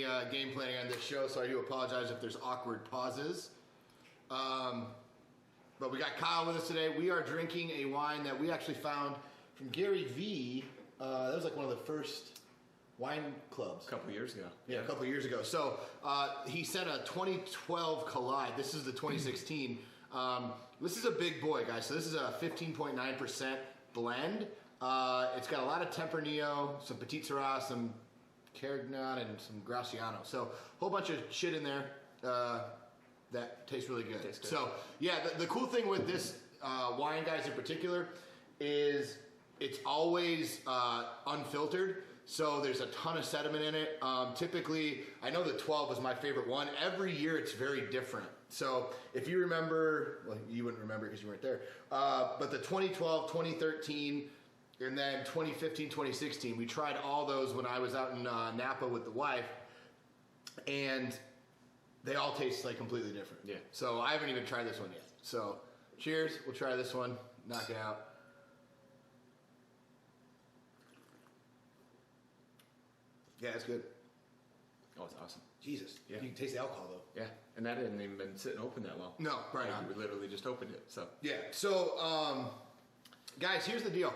any game planning on this show, so I do apologize if there's awkward pauses. But we got Kyle with us today. We are drinking a wine that we actually found from Gary V. That was like one of the first wine clubs. A couple of years ago. Yeah, a couple of years ago. So he sent a 2012 Collide. This is the 2016. This is a big boy, guys. So this is a 15.9% blend. It's got a lot of Tempranillo, some Petit Syrah, some Carignan, and some Graciano. So a whole bunch of shit in there that tastes really good. Tastes good. So yeah, the cool thing with this wine, guys, in particular, is it's always unfiltered. So there's a ton of sediment in it. Typically, I know the 12 was my favorite one. Every year it's very different. So if you remember, well, you wouldn't remember because you weren't there, but the 2012, 2013, and then 2015, 2016, we tried all those when I was out in Napa with the wife, and they all taste like completely different. Yeah. So I haven't even tried this one yet. So cheers, we'll try this one, knock it out. Yeah, it's good. Oh, it's awesome. Jesus. Yeah. You can taste the alcohol though. Yeah, and that hadn't even been sitting open that long. No, right. Like, we literally just opened it. So Yeah. So, guys, here's the deal.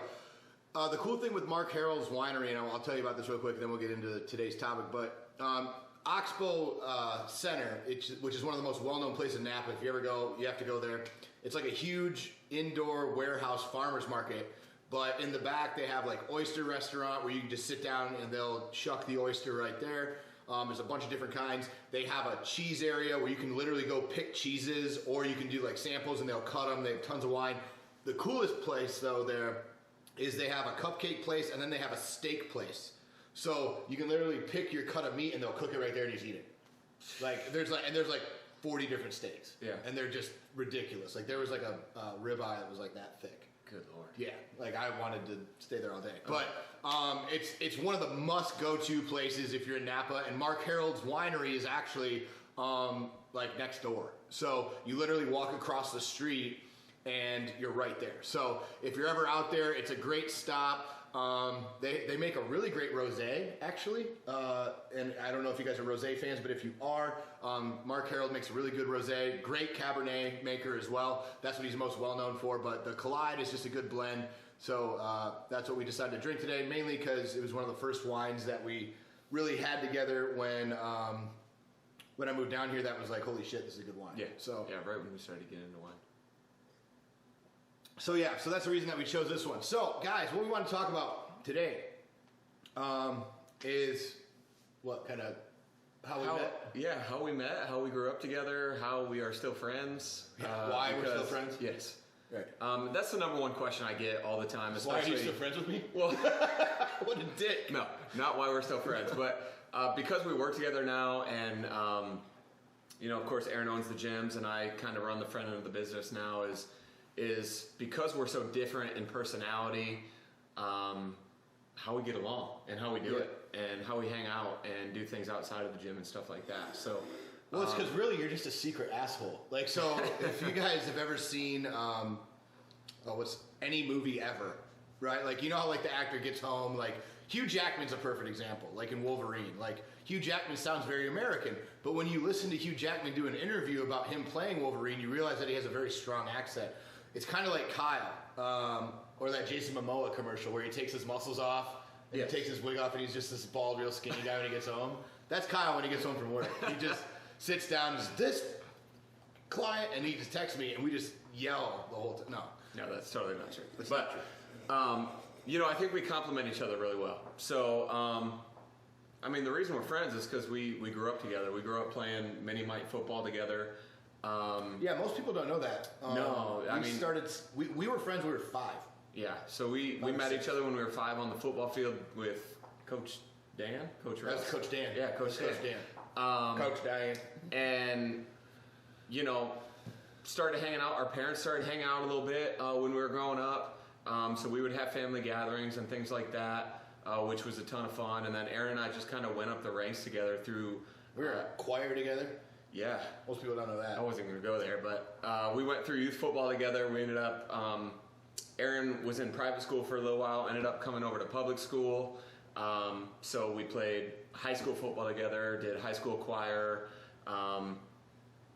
The cool thing with Mark Harold's winery, and I'll tell you about this real quick, and then we'll get into today's topic. But Oxbow Center, which is one of the most well-known places in Napa. If you ever go, you have to go there. It's like a huge indoor warehouse farmers market. But in the back, they have like oyster restaurant where you can just sit down and they'll shuck the oyster right there. There's a bunch of different kinds. They have a cheese area where you can literally go pick cheeses, or you can do like samples and they'll cut them. They have tons of wine. The coolest place though there is they have a cupcake place and then they have a steak place. So you can literally pick your cut of meat and they'll cook it right there and you just eat it. Like there's like 40 different steaks. Yeah. And they're just ridiculous. Like there was like a ribeye that was like that thick. good lord. Yeah, like I wanted to stay there all day. But it's one of the must-go-to places if you're in Napa, and Mark Harold's winery is actually like next door. So you literally walk across the street and you're right there. So if you're ever out there, it's a great stop. They make a really great rosé, actually. And I don't know if you guys are rosé fans, but if you are, Mark Harold makes a really good rosé. Great Cabernet maker as well. That's what he's most well known for. But the Collide is just a good blend. So that's what we decided to drink today, mainly because it was one of the first wines that we really had together when I moved down here. That was like, holy shit, this is a good wine. Yeah. So yeah, right when we started getting into wine. So yeah, so that's the reason that we chose this one. So guys, what we want to talk about today is what kind of how we met. Yeah, how we met, how we grew up together, how we are still friends. Why we're still friends? Yes. Right. That's the number one question I get all the time. Why are Especially, you still friends with me? Well, What a dick. no, not why we're still friends, but because we work together now, and you know, of course, Aaron owns the gyms, and I kind of run the front end of the business now. Is because we're so different in personality, how we get along and how we do it and how we hang out and do things outside of the gym and stuff like that. So, Well, it's because really you're just a secret asshole. Like, so if you guys have ever seen what's any movie ever, right? Like, you know how like the actor gets home, like Hugh Jackman's a perfect example, like in Wolverine. Like Hugh Jackman sounds very American, but when you listen to Hugh Jackman do an interview about him playing Wolverine, you realize that he has a very strong accent. It's kind of like Kyle, or that Jason Momoa commercial where he takes his muscles off, and he takes his wig off, and he's just this bald, real skinny guy when he gets home. That's Kyle when he gets home from work. He just sits down and says, this client, and he just texts me, and we just yell the whole time. no, that's totally not true. That's But not true. you know, I think we complement each other really well. So, I mean, the reason we're friends is because we grew up together. We grew up playing mini mite football together. Yeah, most people don't know that. No, I mean, we were friends when we were 5. Yeah, so we met each other when we were 5 on the football field with Coach Dan, Coach Russ. That's Coach Dan. Yeah, Coach Dan. Coach Dan. And, you know, started hanging out. Our parents started hanging out a little bit when we were growing up. So we would have family gatherings and things like that, which was a ton of fun. And then Aaron and I just kind of went up the ranks together through... We were a choir together. Yeah. Most people don't know that. I wasn't going to go there, but we went through youth football together. We ended up... Aaron was in private school for a little while, ended up coming over to public school. So we played high school football together, did high school choir,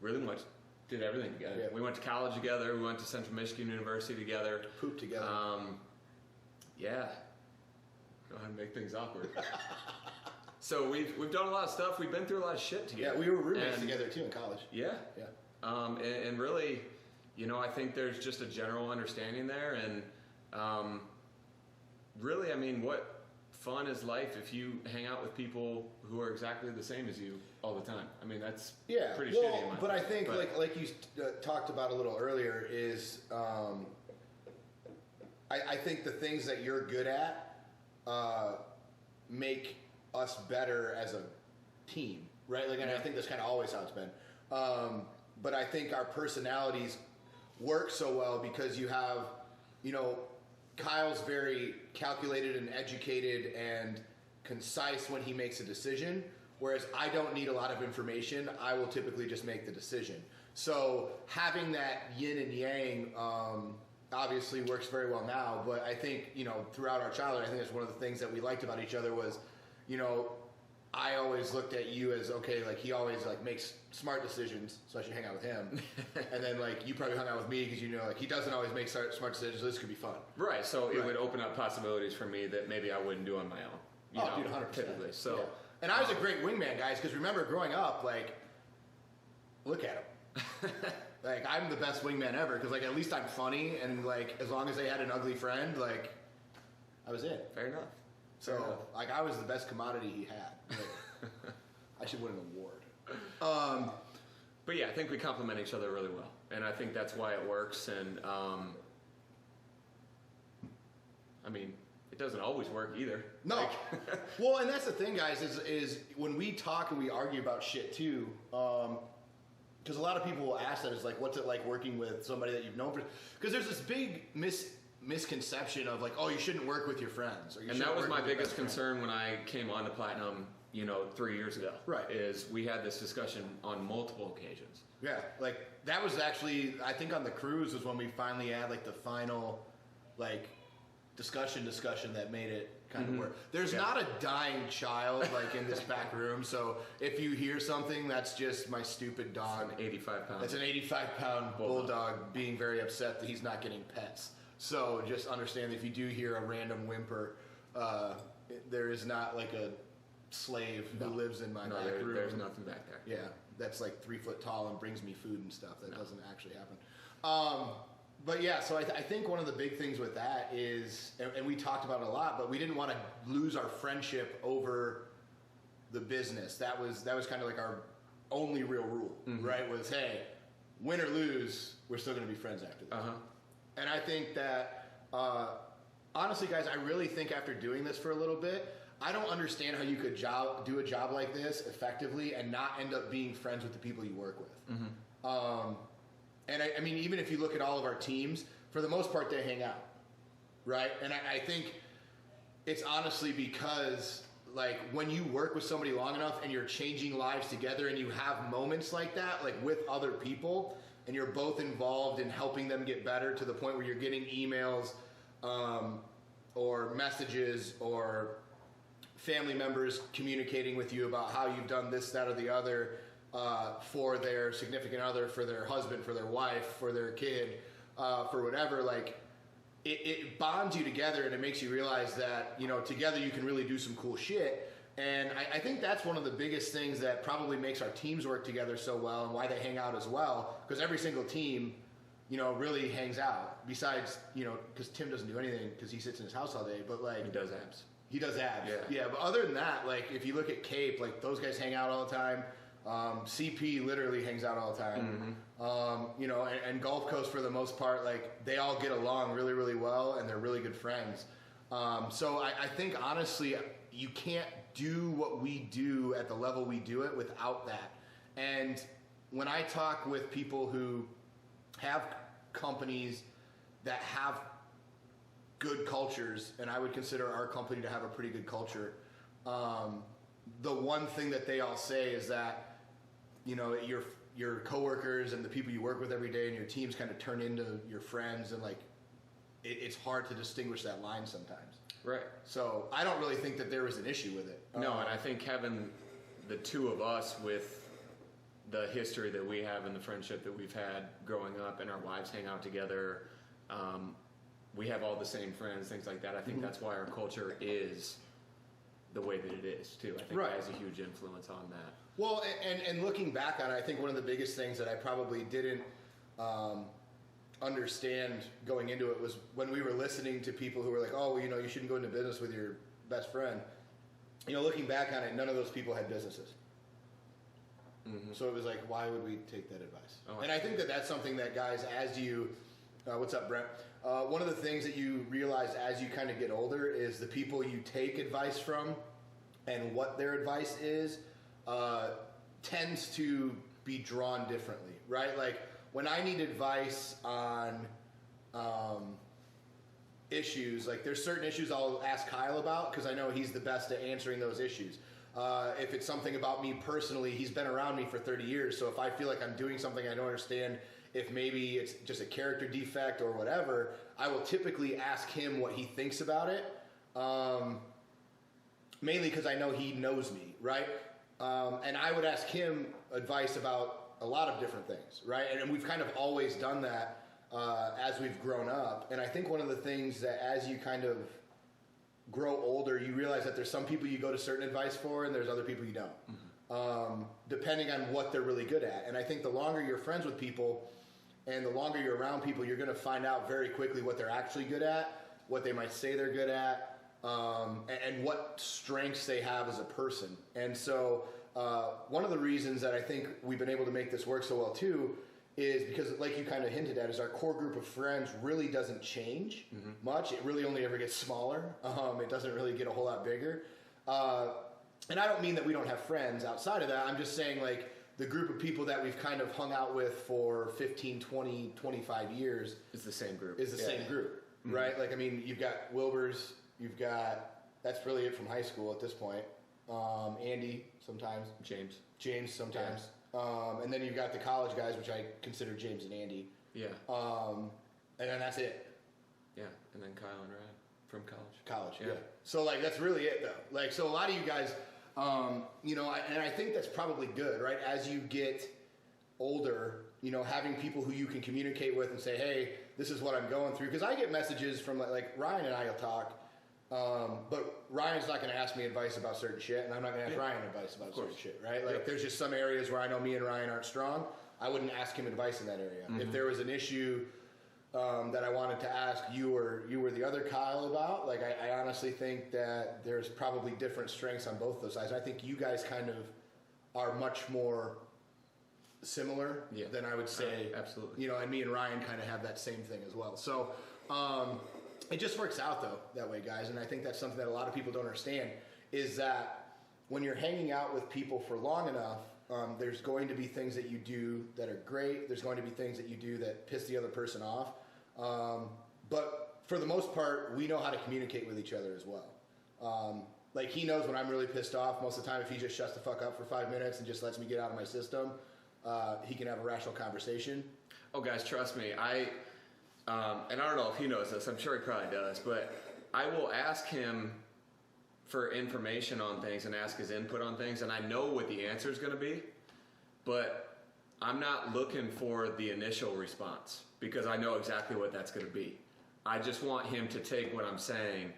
really much did everything together. Yeah. We went to college together. We went to Central Michigan University together. Poop together. Yeah. Go ahead and make things awkward. So we've done a lot of stuff. We've been through a lot of shit together. Yeah, we were roommates together too in college. Yeah. Yeah. And really, I think there's just a general understanding there. And really, I mean, what fun is life if you hang out with people who are exactly the same as you all the time? I mean, that's pretty shitty. In my but I opinion. think like you talked about a little earlier is I think the things that you're good at make us better as a team, right? Like, and I think that's kind of always how it's been. But I think our personalities work so well because you have, Kyle's very calculated and educated and concise when he makes a decision, whereas I don't need a lot of information. I will typically just make the decision. So having that yin and yang obviously works very well now, but I think, throughout our childhood, I think that's one of the things that we liked about each other was, I always looked at you as, okay, like he always like makes smart decisions, so I should hang out with him. And then like you probably hung out with me because like he doesn't always make smart decisions, so this could be fun. Right, so it would open up possibilities for me that maybe I wouldn't do on my own. Dude, 100%. Typically. So, yeah. And I was a great wingman, guys, because remember growing up, like, look at him. Like, I'm the best wingman ever because like at least I'm funny, and like as long as they had an ugly friend, like I was in. Fair enough. So, like, I was the best commodity he had. Like, I should win an award. But yeah, I think we complement each other really well, and I think that's why it works. And I mean, it doesn't always work either. No. Like, well, and that's the thing, guys, is when we talk and we argue about shit too. Because a lot of people will ask that, is like, what's it like working with somebody that you've known for? Because there's this big misconception of like, oh, you shouldn't work with your friends. Or you and that was work my with your biggest best concern when I came on to Platinum, 3 years ago. Right. Is we had this discussion on multiple occasions. Yeah, like that was actually, I think on the cruise was when we finally had like the final like discussion that made it kind of work. There's not a dying child like in this back room, so if you hear something, that's just my stupid dog. It's an 85-pound. That's an 85-pound bulldog being very upset that he's not getting pets. So just understand that if you do hear a random whimper, there is not like a slave who lives in my back room. There's nothing back there. Yeah, that's like 3 foot tall and brings me food and stuff. That doesn't actually happen. But yeah, so I think one of the big things with that is, and we talked about it a lot, but we didn't want to lose our friendship over the business. That was kind of like our only real rule, right? Was, hey, win or lose, we're still going to be friends after this. And I think that, honestly, guys, I really think after doing this for a little bit, I don't understand how you could do a job like this effectively and not end up being friends with the people you work with. And I mean, even if you look at all of our teams, for the most part, they hang out, right? And I think it's honestly because, like, when you work with somebody long enough and you're changing lives together and you have moments like that, like with other people, and you're both involved in helping them get better to the point where you're getting emails or messages or family members communicating with you about how you've done this, that, or the other for their significant other, for their husband, for their wife, for their kid, for whatever, like, it bonds you together and it makes you realize that, together you can really do some cool shit. And I think that's one of the biggest things that probably makes our teams work together so well and why they hang out as well. Because every single team, really hangs out. Besides, because Tim doesn't do anything because he sits in his house all day. But like, He does abs. He does abs. Yeah. But other than that, like if you look at Cape, like those guys hang out all the time. CP literally hangs out all the time. And Gulf Coast for the most part, like they all get along really, really well and they're really good friends. So I think honestly, you can't do what we do at the level we do it without that. And when I talk with people who have companies that have good cultures, and I would consider our company to have a pretty good culture, the one thing that they all say is that, your coworkers and the people you work with every day and your teams kind of turn into your friends, and like it's hard to distinguish that line sometimes. Right. So I don't really think that there was an issue with it. No, and I think having the two of us with the history that we have and the friendship that we've had growing up, and our wives hang out together, we have all the same friends, things like that. I think that's why our culture is the way that it is too. I think Right. it has a huge influence on that. Well, and looking back on it, I think one of the biggest things that I probably didn't understand going into it was when we were listening to people who were like, oh, well, you shouldn't go into business with your best friend. Looking back on it, none of those people had businesses. Mm-hmm. So it was like, why would we take that advice? Oh, and I think that that's something that guys, as you, what's up, Brent? One of the things that you realize as you kind of get older is the people you take advice from and what their advice is tends to be drawn differently, right? Like when I need advice on issues, like there's certain issues I'll ask Kyle about because I know he's the best at answering those issues. If it's something about me personally, he's been around me for 30 years. So if I feel like I'm doing something I don't understand, if maybe it's just a character defect or whatever, I will typically ask him what he thinks about it. Mainly because I know he knows me, right? And I would ask him advice about a lot of different things, right? And we've kind of always done that as we've grown up. And I think one of the things that as you kind of grow older, you realize that there's some people you go to certain advice for and there's other people you don't, depending on what they're really good at. And I think the longer you're friends with people and the longer you're around people, you're going to find out very quickly what they're actually good at, what they might say they're good at, and what strengths they have as a person. And so one of the reasons that I think we've been able to make this work so well too is because, like you kind of hinted at, is our core group of friends really doesn't change much. It really only ever gets smaller. It doesn't really get a whole lot bigger. And I don't mean that we don't have friends outside of that. I'm just saying like the group of people that we've kind of hung out with for 15, 20, 25 years It's the same group. is the same group, right? Like, I mean, you've got Wilbur's, you've got, that's really it from high school at this point. Andy sometimes. James sometimes. And then you've got the college guys, which I consider James and Andy. Yeah. And then that's it. Yeah. And then Kyle and Ryan from college. College, Yeah. yeah. So like that's really it though. Like so a lot of you guys, and I think that's probably good, right? As you get older, having people who you can communicate with and say, hey, this is what I'm going through. Because I get messages from like Ryan and I will talk, but Ryan's not going to ask me advice about certain shit, and I'm not going to ask Ryan advice about certain shit, right? Like there's just some areas where I know me and Ryan aren't strong. I wouldn't ask him advice in that area. If there was an issue that I wanted to ask you or the other Kyle about, like I honestly think that there's probably different strengths on both those sides. I think you guys kind of are much more similar than I would say. Absolutely. And me and Ryan kind of have that same thing as well. So it just works out though that way, guys. And I think that's something that a lot of people don't understand is that when you're hanging out with people for long enough, there's going to be things that you do that are great. There's going to be things that you do that piss the other person off. But for the most part, we know how to communicate with each other as well. Like he knows when I'm really pissed off. Most of the time, if he just shuts the fuck up for 5 minutes and just lets me get out of my system, he can have a rational conversation. Oh, guys, trust me. And I don't know if he knows this. I'm sure he probably does. But I will ask him for information on things and ask his input on things, and I know what the answer is going to be, but I'm not looking for the initial response because I know exactly what that's going to be. I just want him to take what I'm saying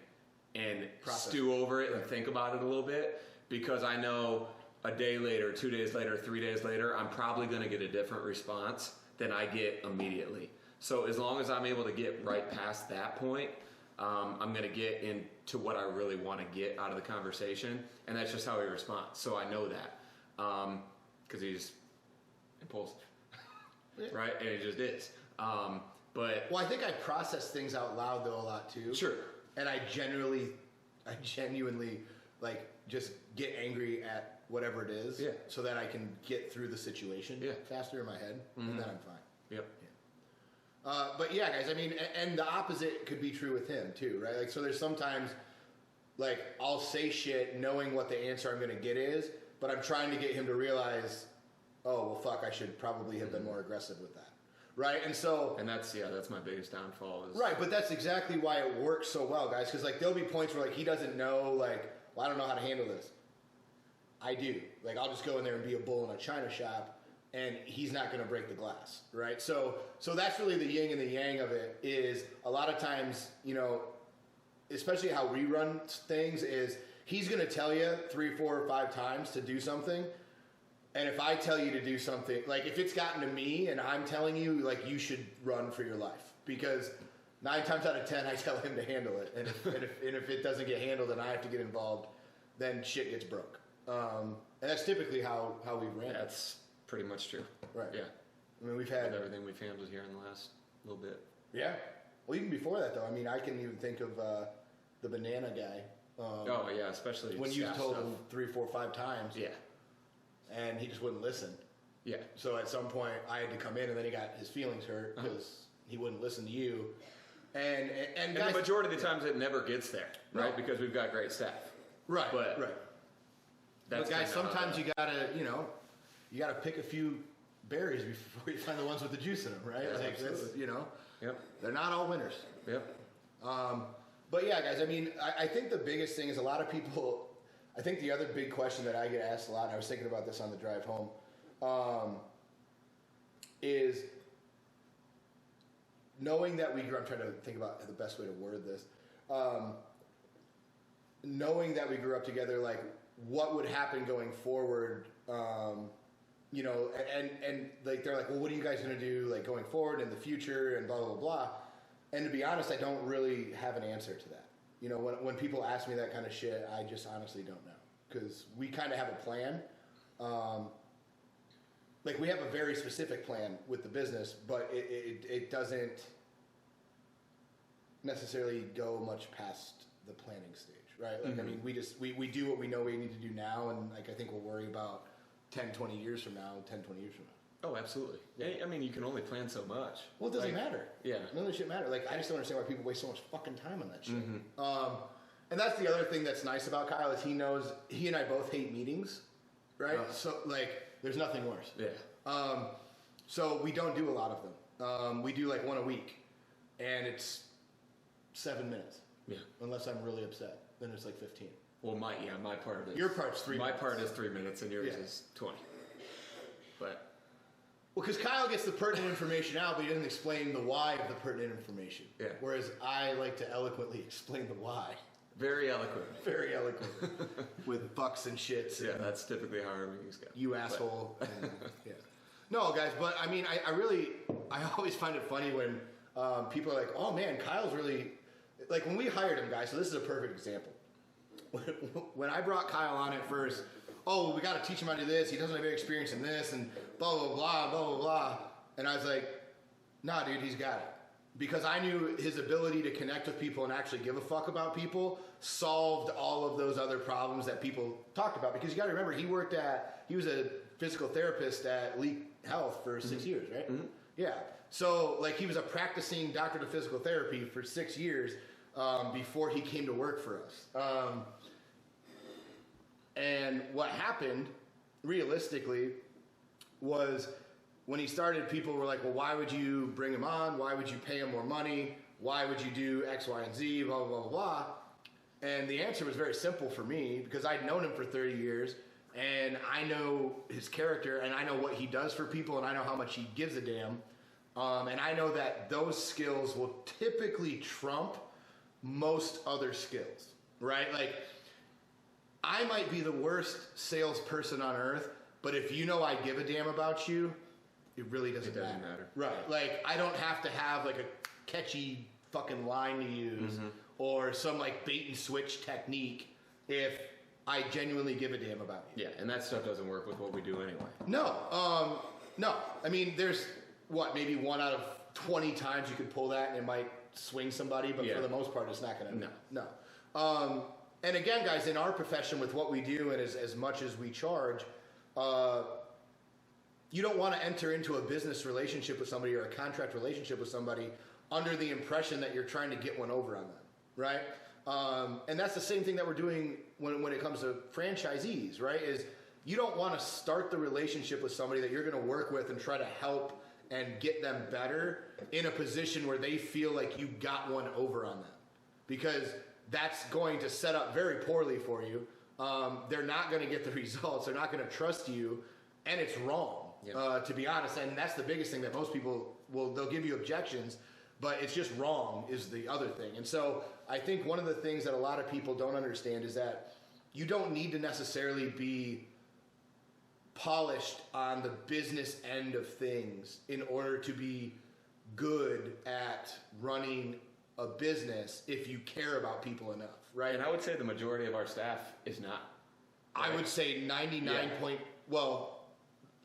and stew over it and think about it a little bit, because I know a day later, 2 days later, 3 days later, I'm probably going to get a different response than I get immediately. So as long as I'm able to get right past that point, I'm going to get into what I really want to get out of the conversation, and that's just how he responds. So I know that because he's impulsive, right? And he just is. But I think I process things out loud though a lot too. Sure. And I genuinely like just get angry at whatever it is, so that I can get through the situation faster in my head, and then I'm fine. Yep. But yeah, guys, I mean, and the opposite could be true with him too, right? Like, so there's sometimes, like, I'll say shit knowing what the answer I'm going to get is, but I'm trying to get him to realize, oh, well, fuck, I should probably have been more aggressive with that. right? And so that's my biggest downfall is right, but that's exactly why it works so well, guys. Because like there'll be points where like he doesn't know, like, well, I don't know how to handle this. I do. Like I'll just go in there and be a bull in a china shop, and he's not going to break the glass, right? So that's really the yin and the yang of it. Is a lot of times, you know, especially how we run things, is he's going to tell you 3, 4, or 5 times to do something. And if I tell you to do something, like if it's gotten to me and I'm telling you, like you should run for your life, because 9 times out of 10 I tell him to handle it, and if it doesn't get handled and I have to get involved, then shit gets broke. And that's typically how we ran. That's pretty much true. Right. Yeah. I mean, we've had with everything we've handled here in the last little bit. Yeah. Well, even before that though, I mean, I can even think of the banana guy. Oh yeah, especially when you staff told stuff. him 3, 4, 5 times. Yeah. And he just wouldn't listen. Yeah. So at some point, I had to come in, and then he got his feelings hurt because he wouldn't listen to you. And guys, the majority of the times, it never gets there, right? No. Because we've got great staff. right, but right. That's But guys, kinda how sometimes the- you gotta pick a few berries before you find the ones with the juice in them, right? Yeah, like that's, absolutely. Yep. they're not all winners. Yep. But yeah, guys, I mean, I think the biggest thing is a lot of people. I think the other big question that I get asked a lot, and I was thinking about this on the drive home, is knowing that we grew. I'm trying to think about the best way to word this. Knowing that we grew up together, like what would happen going forward, you know, and like they're like, well, what are you guys going to do like going forward in the future and blah blah blah. And to be honest, I don't really have an answer to that. You know, when people ask me that kind of shit, I just honestly don't know, because we kind of have a plan. Like we have a very specific plan with the business, but it doesn't necessarily go much past the planning stage, right? Like, I mean, we do what we know we need to do now, and like I think we'll worry about 10, 20 years from now, 10, 20 years from now. Oh, absolutely. I mean, you can only plan so much. Well, it doesn't matter. Yeah. None of the shit matter. Like, I just don't understand why people waste so much fucking time on that shit. And that's the other thing that's nice about Kyle is he knows, he and I both hate meetings, right? So, like, there's nothing worse. Yeah. So we don't do a lot of them. We do like one a week, and it's 7 minutes. Yeah. Unless I'm really upset. Then it's like 15. Well, my part is... Your part's 3 minutes. My part is 3 minutes, and yours Yeah. is 20. But... Well, because Kyle gets the pertinent information out, but he doesn't explain the why of the pertinent information. Yeah. Whereas I like to eloquently explain the why. Very eloquent. Very eloquent. With bucks and shits. Yeah, and that's typically how our meetings go. you asshole. And, yeah. No, guys, but I mean, I always find it funny when people are like, oh man, Kyle's really, like when we hired him, guys, so this is a perfect example. When I brought Kyle on at first, oh, we got to teach him how to do this. He doesn't have any experience in this, and blah, blah, blah, blah, blah, blah. And I was like, nah, dude, he's got it. Because I knew his ability to connect with people and actually give a fuck about people solved all of those other problems that people talked about. Because you got to remember, he was a physical therapist at Leak Health for 6 years, right? Mm-hmm. Yeah. So, like, he was a practicing doctor of physical therapy for 6 years before he came to work for us. And what happened, realistically, was when he started, people were like, well, why would you bring him on? Why would you pay him more money? Why would you do X, Y, and Z, blah, blah, blah, blah. And the answer was very simple for me, because I'd known him for 30 years, and I know his character, and I know what he does for people, and I know how much he gives a damn. And I know that those skills will typically trump most other skills, right? Like, I might be the worst salesperson on earth, but if you know I give a damn about you, it really doesn't matter. Right. Like, I don't have to have like a catchy fucking line to use or some like bait and switch technique if I genuinely give a damn about you. Yeah, and that stuff doesn't work with what we do anyway. No. No. I mean, there's maybe 1 out of 20 times you could pull that and it might swing somebody, but for the most part, it's not going to. No. And again, guys, in our profession with what we do and as much as we charge, you don't want to enter into a business relationship with somebody or a contract relationship with somebody under the impression that you're trying to get one over on them, right? And that's the same thing that we're doing when it comes to franchisees, right? Is you don't want to start the relationship with somebody that you're going to work with and try to help and get them better in a position where they feel like you got one over on them, because that's going to set up very poorly for you. They're not going to get the results. They're not going to trust you, and it's wrong, to be honest. And that's the biggest thing that most people they'll give you objections, but it's just wrong is the other thing. And so I think one of the things that a lot of people don't understand is that you don't need to necessarily be polished on the business end of things in order to be good at running a business if you care about people enough, right? And I would say the majority of our staff is not. Right? I would say 99 point. Well,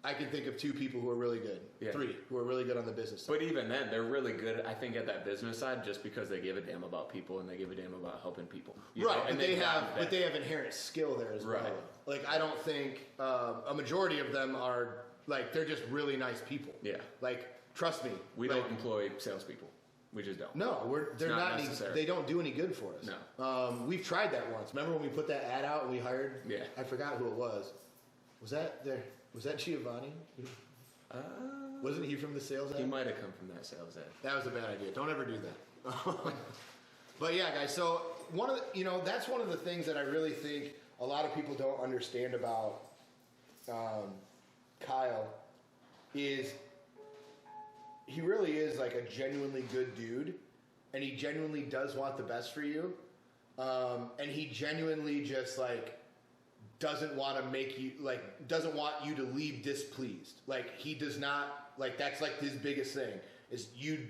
I can think of 2 people who are really good. 3 who are really good on the business side. But even then, they're really good, I think, at that business side just because they give a damn about people and they give a damn about helping people. Right, and they have inherent skill there as well. Like, I don't think a majority of them are, like, they're just really nice people. Yeah. Like, trust me. We don't employ salespeople. We just don't. No, they're not necessary. They don't do any good for us. No. We've tried that once. Remember when we put that ad out and we hired? Yeah. I forgot who it was. Was that Giovanni? Wasn't he from the sales ad? He might have come from that sales ad. That was a bad idea. Don't ever do that. But yeah, guys. So that's one of the things that I really think a lot of people don't understand about Kyle is he really is like a genuinely good dude, and he genuinely does want the best for you, and he genuinely just like doesn't want you to leave displeased. Like, he does not, like, that's like his biggest thing is you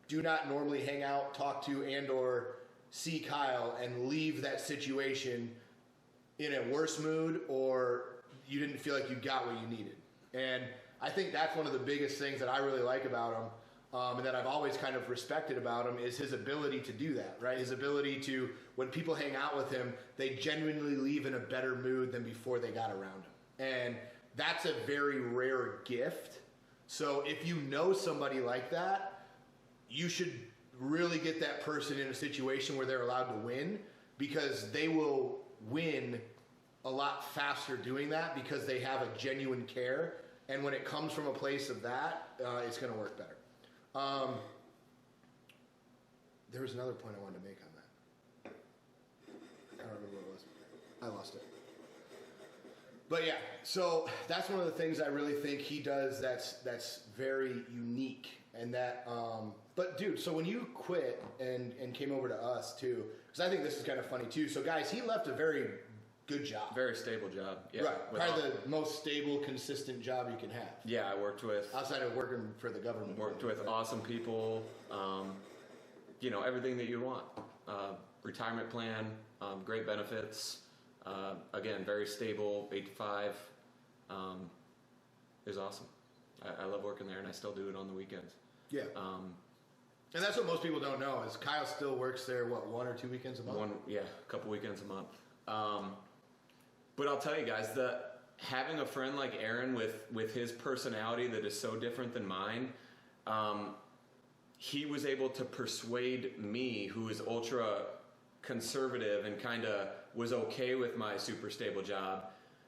do not normally hang out, talk to, and or see Kyle and leave that situation in a worse mood, or you didn't feel like you got what you needed. And I think that's one of the biggest things that I really like about him, and that I've always kind of respected about him, is his ability to do that, right? His ability to, when people hang out with him, they genuinely leave in a better mood than before they got around him. And that's a very rare gift. So if you know somebody like that, you should really get that person in a situation where they're allowed to win, because they will win a lot faster doing that because they have a genuine care. And when it comes from a place of that, it's going to work better. There was another point I wanted to make on that. I don't remember what it was. I lost it. But yeah, so that's one of the things I really think he does that's very unique. And that, but dude, so when you quit and came over to us too, because I think this is kind of funny too. So guys, he left a very good job. Very stable job. Yeah. Right. Probably the most stable, consistent job you can have. Yeah, I worked with... Outside of working for the government. Worked with awesome people. Everything that you want. Retirement plan, great benefits. Again, very stable, 8 to 5. It was awesome. I love working there, and I still do it on the weekends. Yeah. And that's what most people don't know, is Kyle still works there, 1 or 2 weekends a month? A couple weekends a month. But I'll tell you guys, having a friend like Aaron with his personality that is so different than mine, he was able to persuade me, who is ultra conservative and kind of was okay with my super stable job,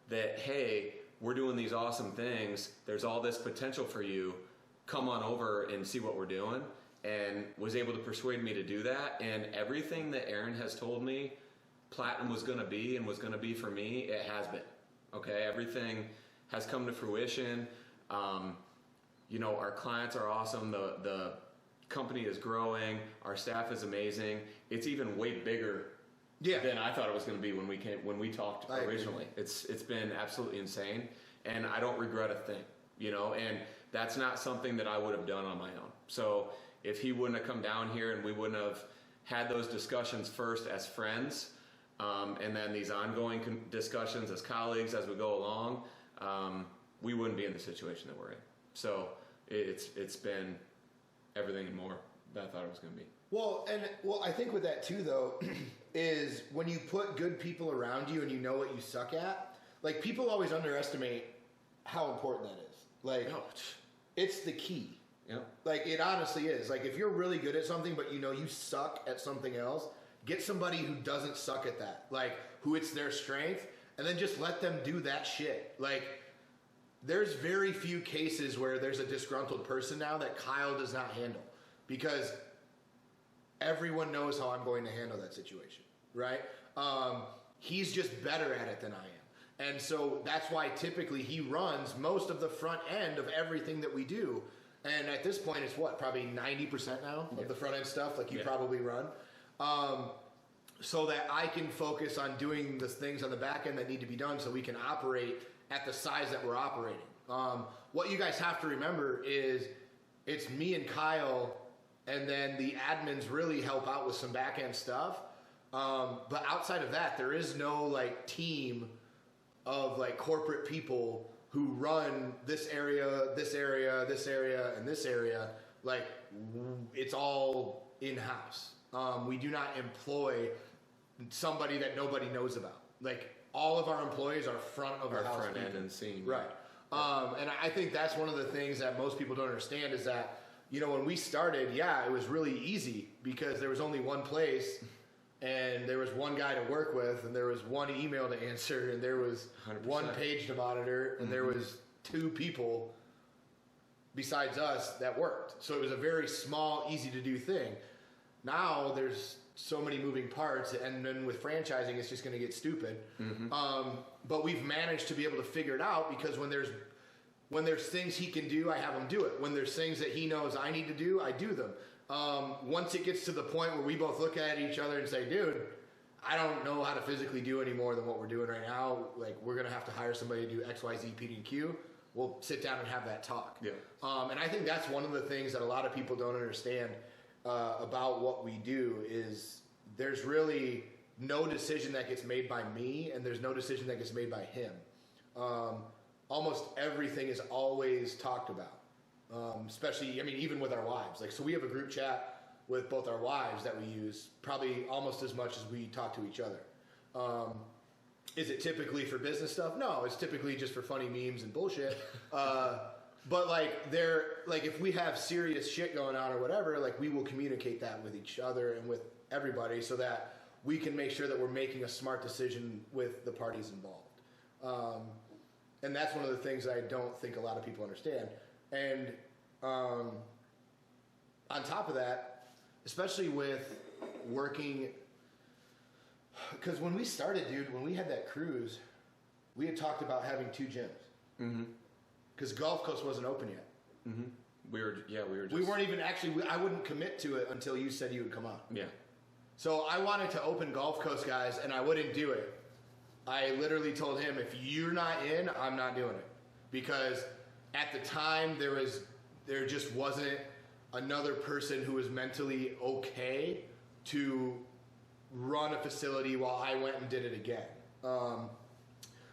that, hey, we're doing these awesome things. There's all this potential for you. Come on over and see what we're doing. And was able to persuade me to do that. And everything that Aaron has told me Platinum was going to be and was going to be for me, it has been. Okay, everything has come to fruition. Our clients are awesome. The company is growing. Our staff is amazing. It's even way bigger than I thought it was going to be when we talked originally. It's been absolutely insane, and I don't regret a thing. And that's not something that I would have done on my own. So if he wouldn't have come down here and we wouldn't have had those discussions first as friends, and then these ongoing discussions as colleagues as we go along, we wouldn't be in the situation that we're in. So it's been everything and more that I thought it was going to be. Well, I think with that too, though, is when you put good people around you and you know what you suck at, like, people always underestimate how important that is. Like, it's the key. Yeah. Like, it honestly is. Like, if you're really good at something, but you suck at something else, get somebody who doesn't suck at that. Like, who it's their strength, and then just let them do that shit. Like, there's very few cases where there's a disgruntled person now that Kyle does not handle, because everyone knows how I'm going to handle that situation, right? He's just better at it than I am. And so that's why typically he runs most of the front end of everything that we do. And at this point, it's what, probably 90% now of the front end stuff, like you probably run. So that I can focus on doing the things on the back end that need to be done so we can operate at the size that we're operating. What you guys have to remember is it's me and Kyle, and then the admins really help out with some back end stuff. But outside of that, there is no like team of like corporate people who run this area, this area, this area, and this area. Like, it's all in-house. We do not employ somebody that nobody knows about. Like, all of our employees are front of the house front people. end and scene. Right. And I think that's one of the things that most people don't understand is that, you know, when we started, it was really easy because there was only one place and there was one guy to work with and there was one email to answer and there was 100%. one page to monitor and there was 2 people besides us that worked. So it was a very small, easy to do thing. Now there's so many moving parts, and then with franchising, it's just going to get stupid. But we've managed to be able to figure it out because when there's things he can do, I have him do it. When there's things that he knows I need to do, I do them. Once it gets to the point where we both look at each other and say, dude, I don't know how to physically do any more than what we're doing right now. Like, we're going to have to hire somebody to do X, Y, Z, P, D, and Q. We'll sit down and have that talk. Yeah. And I think that's one of the things that a lot of people don't understand about what we do is there's really no decision that gets made by me and there's no decision that gets made by him. Almost everything is always talked about. Especially, I mean, even with our wives. Like, so we have a group chat with both our wives that we use probably almost as much as we talk to each other. Is it typically for business stuff? No, it's typically just for funny memes and bullshit. But like if we have serious shit going on or whatever, like we will communicate that with each other and with everybody so that we can make sure that we're making a smart decision with the parties involved. And that's one of the things that I don't think a lot of people understand. And on top of that, especially with working, because when we started, dude, when we had that cruise, we had talked about having 2 gyms. Because Gulf Coast wasn't open yet. We were just... We weren't even actually, I wouldn't commit to it until you said you would come on. Yeah. So I wanted to open Gulf Coast, guys, and I wouldn't do it. I literally told him, if you're not in, I'm not doing it. Because at the time, there just wasn't another person who was mentally okay to run a facility while I went and did it again.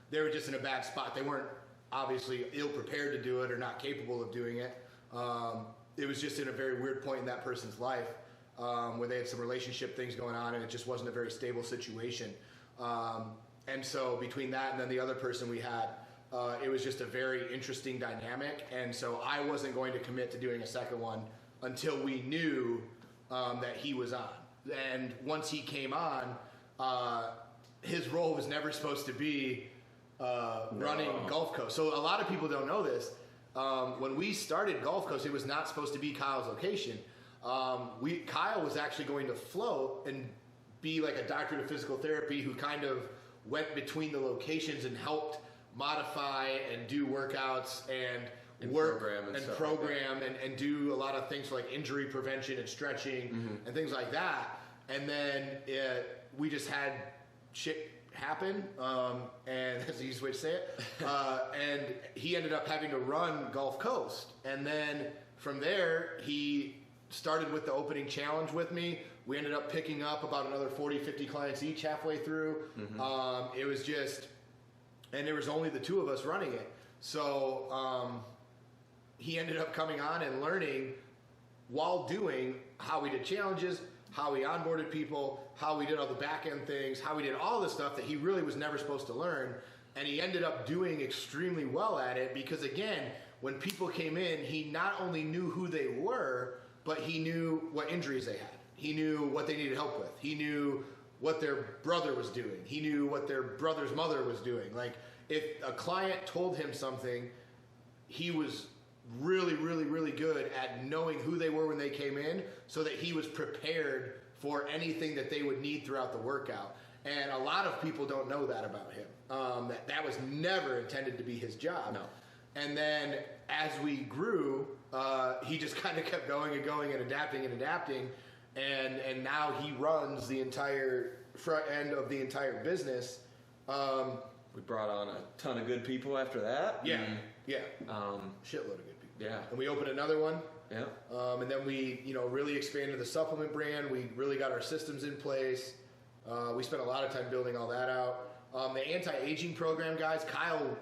They were just in a bad spot. They weren't obviously ill-prepared to do it or not capable of doing it. It was just in a very weird point in that person's life where they had some relationship things going on and it just wasn't a very stable situation. And so between that and then the other person we had, it was just a very interesting dynamic. And so I wasn't going to commit to doing a second one until we knew that he was on. And once he came on, his role was never supposed to be running Gulf Coast. So a lot of people don't know this. When we started Gulf Coast, it was not supposed to be Kyle's location. Kyle was actually going to float and be like a doctorate of physical therapy who kind of went between the locations and helped modify and do workouts and work program and do a lot of things like injury prevention and stretching and things like that. And then we just had shit happen, and that's the easiest way to say it. And he ended up having to run Gulf Coast. And then from there, he started with the opening challenge with me. We ended up picking up about another 40, 50 clients each halfway through. It was just, and there was only the 2 of us running it. So he ended up coming on and learning while doing how we did challenges, how we onboarded people, how we did all the back end things, how we did all the stuff that he really was never supposed to learn. And he ended up doing extremely well at it because, again, when people came in, he not only knew who they were, but he knew what injuries they had. He knew what they needed help with. He knew what their brother was doing. He knew what their brother's mother was doing. Like, if a client told him something he was really, really, really good at knowing who they were when they came in, so that he was prepared for anything that they would need throughout the workout. And a lot of people don't know that about him. That was never intended to be his job. No. And then as we grew, he just kind of kept going and going and adapting. And now he runs the entire front end of the entire business. We brought on a ton of good people after that. Yeah. And, Yeah. Shitload of good people. yeah. And we opened another one. Yeah. And then we, really expanded the supplement brand. We really got our systems in place. We spent a lot of time building all that out. The anti-aging program, guys, Kyle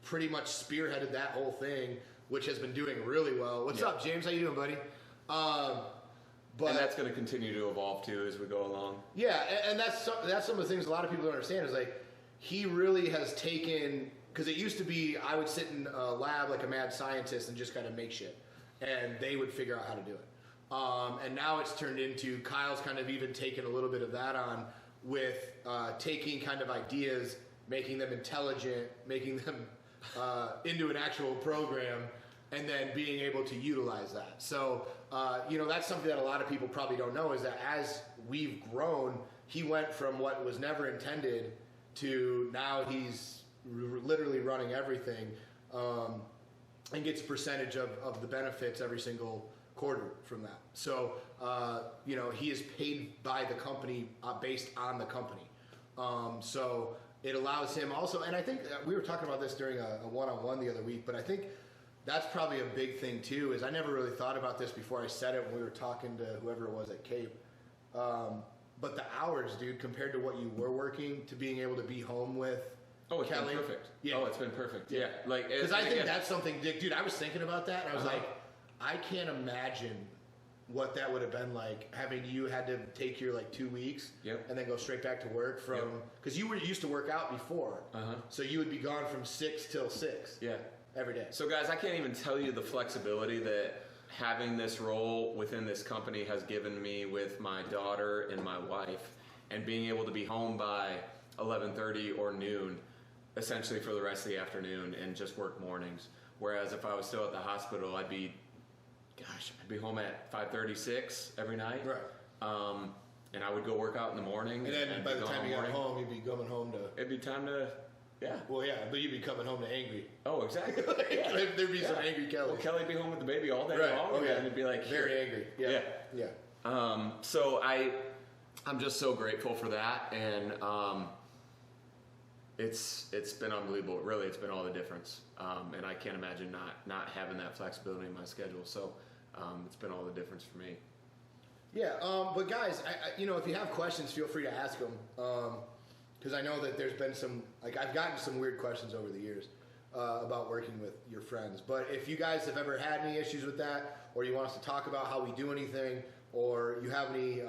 pretty much spearheaded that whole thing, which has been doing really well. What's up, James? How you doing, buddy? But And that's going to continue to evolve too as we go along. yeah, and that's some of the things a lot of people don't understand is like he really has taken, because it used to be I would sit in a lab like a mad scientist and just kind of make shit, and they would figure out how to do it. And now it's turned into Kyle's kind of even taken a little bit of that on with taking kind of ideas, making them intelligent, making them into an actual program, and then being able to utilize that. So, that's something that a lot of people probably don't know, is that as we've grown, he went from what was never intended to now he's literally running everything, and gets a percentage of the benefits every single quarter from that. So, he is paid by the company based on the company. So it allows him also, and I think we were talking about this during a one-on-one the other week, but I think that's probably a big thing too, is I never really thought about this before I said it when we were talking to whoever it was at Cape. But the hours, dude, compared to what you were working to being able to be home with It's Kelly. been perfect. Yeah. Oh, it's been perfect. Yeah. Because I think that's something, dude, I was thinking about that, and I was Uh-huh. like, I can't imagine what that would have been like, having you had to take your 2 weeks Yep. and then go straight back to work from, because you were used to work out before, Uh-huh. so you would be gone from 6 till 6 Yeah. every day. So guys, I can't even tell you the flexibility that having this role within this company has given me with my daughter and my wife, and being able to be home by 11:30 or noon, essentially for the rest of the afternoon, and just work mornings. Whereas if I was still at the hospital, I'd be home at 5:36 every night. Right. And I would go work out in the morning. And then by be the gone time all you got morning. home, you'd be coming home to, It'd be time to, yeah. well, yeah, but you'd be coming home to angry. Oh, exactly. Yeah. There'd be some angry Kelly. Well, Kelly'd be home with the baby all day Right. long, Oh, and yeah. then it'd be like, Very here. angry. Yeah. Yeah. Yeah. So I'm just so grateful for that, and it's been unbelievable. Really, it's been all the difference, and I can't imagine not having that flexibility in my schedule. So it's been all the difference for me. Yeah, but guys, I if you have questions, feel free to ask them. Because I know that there's been some, I've gotten some weird questions over the years about working with your friends. But if you guys have ever had any issues with that, or you want us to talk about how we do anything, or you have any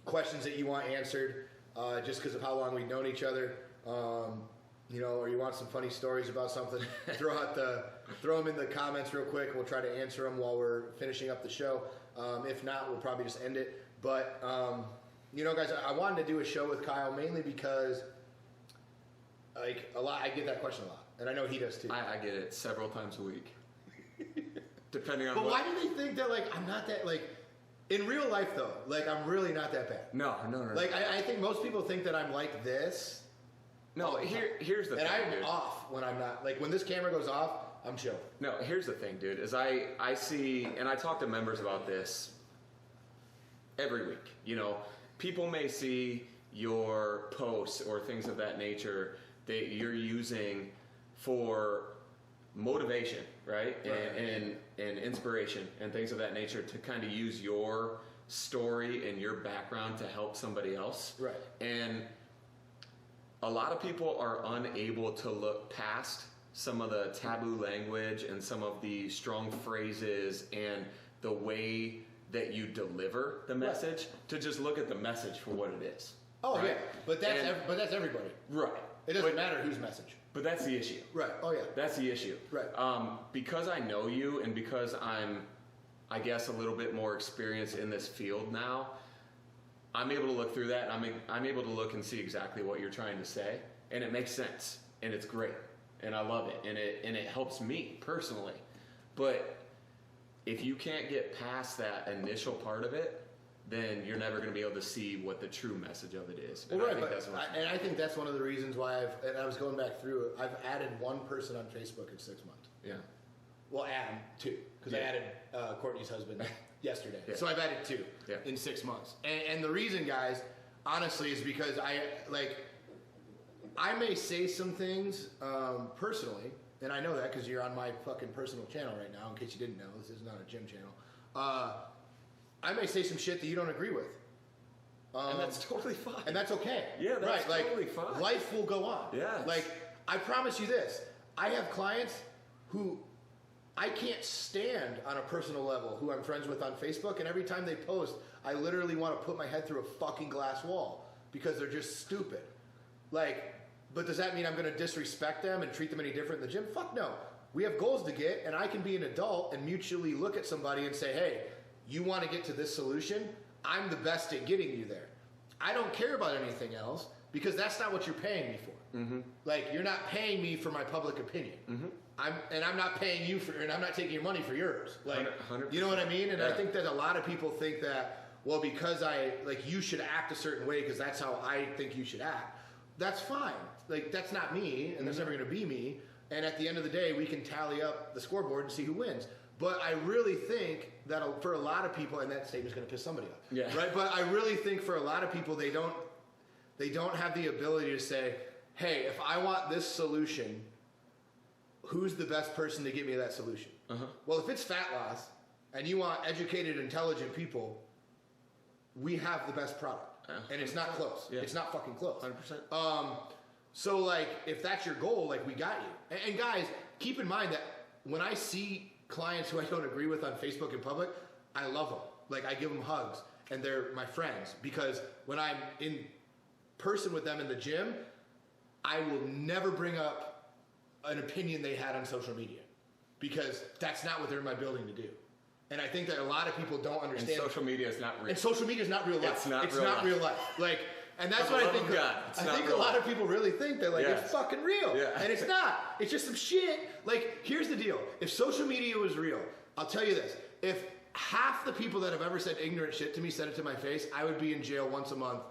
questions that you want answered, just because of how long we've known each other, or you want some funny stories about something, throw them in the comments real quick. We'll try to answer them while we're finishing up the show. If not, we'll probably just end it. But, guys, I wanted to do a show with Kyle mainly because, I get that question a lot. And I know he does too. I get it several times a week, depending on But what. why do they think that, I'm not that, in real life, though, I'm really not that bad. No. I think most people think that I'm like this. No, here's the And thing, I'm dude. off when I'm not. When this camera goes off, I'm chill. No, here's the thing, dude, is I see, and I talk to members about this every week. People may see your posts or things of that nature that you're using for motivation, right? Right. And inspiration and things of that nature, to kind of use your story and your background to help somebody else. Right. And a lot of people are unable to look past some of the taboo language and some of the strong phrases and the way that you deliver the message, to just look at the message for what it is. Oh, right? yeah. But that's everybody. Right. It doesn't matter whose message. But that's the issue. Right. Oh, yeah. That's the issue. Right. Because I know you, and because I'm, I guess, a little bit more experienced in this field now, I'm able to look through that, and I'm able to look and see exactly what you're trying to say, and it makes sense, and it's great. and I love it, and it helps me personally. But if you can't get past that initial part of it, then you're never going to be able to see what the true message of it is. Well, right, I think that's one of the reasons why I was going back through it, I've added one person on Facebook in 6 months. Yeah. Well, Adam, 2, because I added Courtney's husband yesterday. Yeah. So I've added 2 in 6 months. And the reason, guys, honestly, is because I may say some things personally, and I know that because you're on my fucking personal channel right now, in case you didn't know. This is not a gym channel. I may say some shit that you don't agree with. And that's totally fine. And that's okay. Yeah, that's right. totally fine. Life will go on. Yeah. Like, I promise you this. I have clients who I can't stand on a personal level, who I'm friends with on Facebook, and every time they post, I literally want to put my head through a fucking glass wall because they're just stupid. Like, but does that mean I'm going to disrespect them and treat them any different in the gym? Fuck no. We have goals to get, and I can be an adult and mutually look at somebody and say, hey, you want to get to this solution? I'm the best at getting you there. I don't care about anything else because that's not what you're paying me for. Mm-hmm. Like, you're not paying me for my public opinion. Mm-hmm. I'm not paying you for, and I'm not taking your money for yours. Like, 100%. You know what I mean? And I think that a lot of people think that, well, because you should act a certain way because that's how I think you should act. That's fine. Like, that's not me, and that's never going to be me. And at the end of the day, we can tally up the scoreboard and see who wins. But I really think that for a lot of people, and that statement's going to piss somebody off, right? But I really think for a lot of people, they don't have the ability to say, hey, if I want this solution, who's the best person to get me that solution? Uh-huh. Well, if it's fat loss and you want educated, intelligent people, we have the best product. And it's not close. Yeah. It's not fucking close. 100%. So, like, if that's your goal, like, we got you. And guys, keep in mind that when I see clients who I don't agree with on Facebook in public, I love them. Like, I give them hugs, and they're my friends. Because when I'm in person with them in the gym, I will never bring up an opinion they had on social media. Because that's not what they're in my building to do. And I think that a lot of people don't understand. And social media is not real. And social media is not real life. It's not real life. Like, and that's what I think. I think a lot of people really think that, like, it's fucking real. Yeah. And it's not. It's just some shit. Like, here's the deal. If social media was real, I'll tell you this. If half the people that have ever said ignorant shit to me said it to my face, I would be in jail once a month,